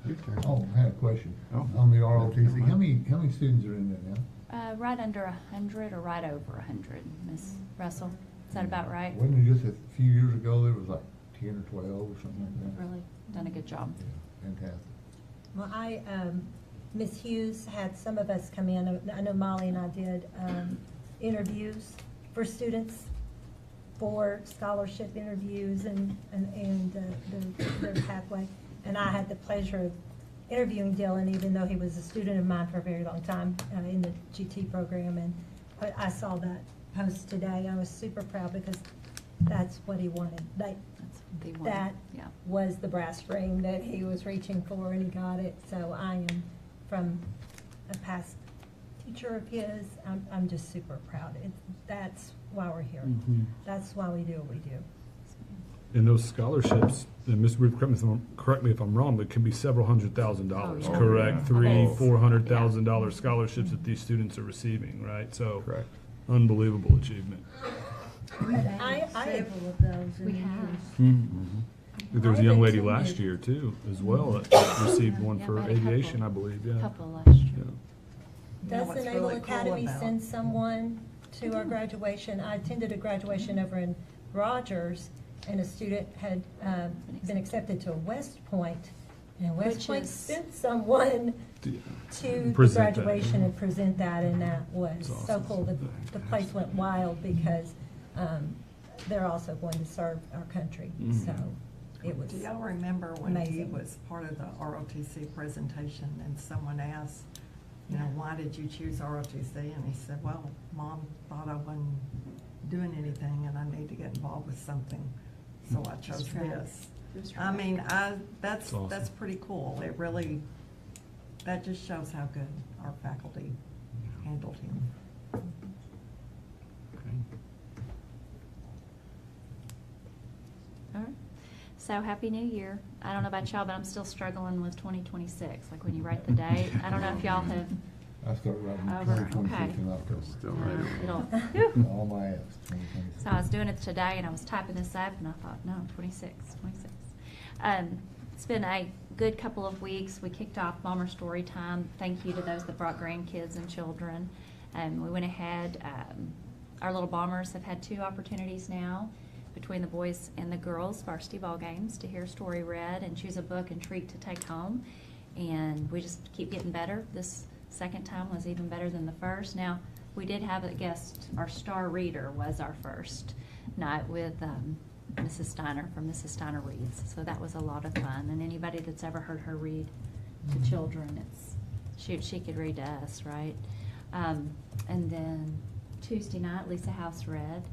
your turn. Oh, I had a question. Oh. On the ROTC, how many students are in there now? Right under 100 or right over 100, Ms. Russell? Is that about right? Wasn't it just a few years ago, there was like 10 or 12 or something like You've that? really done a good job. Yeah, fantastic. Well, Ms. Hughes had some of us come in, I know Molly and I did, interviews for students, for scholarship interviews and their pathway. And I had the pleasure of interviewing Dylan, even though he was a student of mine for a very long time in the GT program. And I saw that post today. I was super proud because that's what he wanted. That's the one. That Yeah. was the brass ring that he was reaching for, and he got it. So I am, from a past teacher of his, I'm just super proud. That's why we're here. That's why we do what we do. And those scholarships, and Ms. Ruth, correct me if I'm wrong, but it can be several $100,000, Oh, yeah. correct? Yeah. $300,000, Oh. $400,000 scholarships that these students are receiving, right? So, Correct. unbelievable achievement. I- Several of those. in We the have. news. There was a I've young lady attended- last year too, as well, that received one Yeah, for we had a couple. aviation, I believe, yeah. Couple last year. Yeah. Does what's the Naval really cool Academy about- send someone to our graduation? I attended a graduation over in Rogers, and a student had been accepted to West Point, and West Which Point is- sent someone Yeah. to the Present that. graduation and present that, and that was That's so awesome. cool. The place went wild because they're also going to serve our country, so it was Do y'all remember when he amazing. was part of the ROTC presentation and someone asked, you know, why did you choose ROTC? And he said, well, Mom thought I wasn't doing anything and I need to get involved with something, so I chose right. this. That's I right. mean, that's awesome. pretty cool. It really, that just shows how good our faculty handled him. Okay. All right. So Happy New Year. I don't know about y'all, but I'm still struggling with 2026. Like when you write the date, I don't know if y'all have. I start writing Over, 2026 okay. in October. Still right away. It'll. All my apps, 2026. So I was doing it today and I was typing this up and I thought, no, 26. It's been a good couple of weeks. We kicked off Bomber Story Time. Thank you to those that brought grandkids and children. We went ahead, our little bombers have had 2 opportunities now between the boys and the girls varsity ball games to hear a story read and choose a book and treat to take home. And we just keep getting better. This second time was even better than the first. Now, we did have a guest, our star reader was our first night with Mrs. Steiner from Mrs. Steiner Reads. So that was a lot of fun. And anybody that's ever heard her read to children, she could read to us, right? And then Tuesday night, Lisa House read.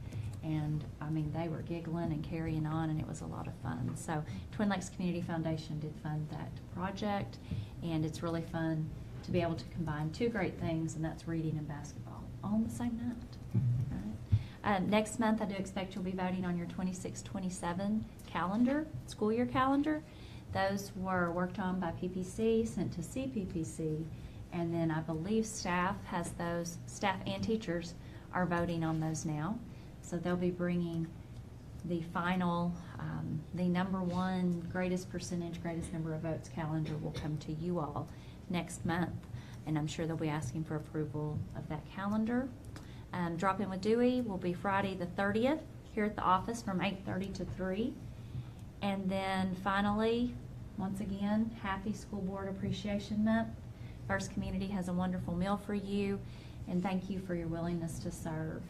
And I mean, they were giggling and carrying on, and it was a lot of fun. So Twin Lakes Community Foundation did fund that project, and it's really fun to be able to combine 2 great things, and that's reading and basketball all on the same night. Right? Next month, I do expect you'll be voting on your 26-27 calendar, school year calendar. Those were worked on by PPC, sent to CPPC, and then I believe staff and teachers are voting on those now. So they'll be bringing the final, the #1 greatest percentage, greatest number of votes calendar will come to you all next month. And I'm sure they'll be asking for approval of that calendar. Drop In with Dewey will be Friday the 30th here at the office from 8:30 to 3. And then finally, once again, happy School Board Appreciation Month. First Community has a wonderful meal for you, and thank you for your willingness to serve.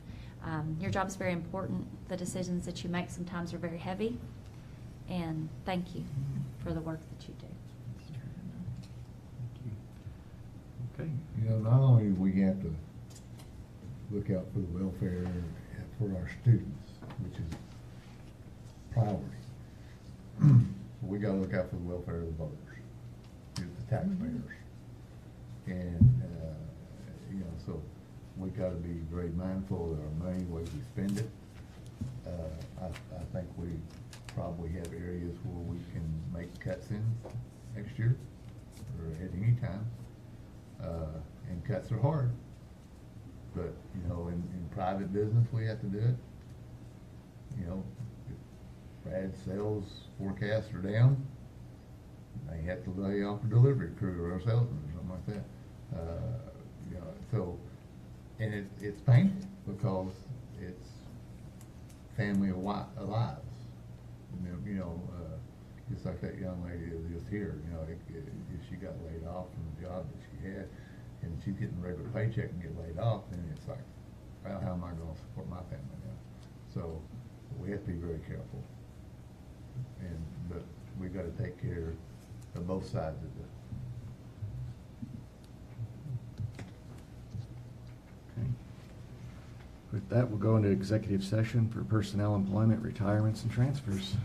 Your job is very important. The decisions that you make sometimes are very heavy, and thank you for the work that you do. Okay. You know, not only do we have to look out for the welfare for our students, which is priority, but we gotta look out for the welfare of the voters, the taxpayers. And, you know, so we gotta be very mindful of our money, the way we spend it. I think we probably have areas where we can make cuts in next year, or at any time. cuts are hard. But, you know, in private business, we have to do it. You know, if Brad's sales forecasts are down, they have to lay off a delivery crew or a salesman or something like that. You know, so, and it's painful because it's family of lives. You know, just like that young lady that was just here, you know, if she got laid off from the job that she had, and she's getting a regular paycheck and get laid off, then it's like, well, how am I gonna support my family now? So, we have to be very careful. But we gotta take care of both sides of it. Okay. With that, we'll go into executive session for personnel, employment, retirements, and transfers.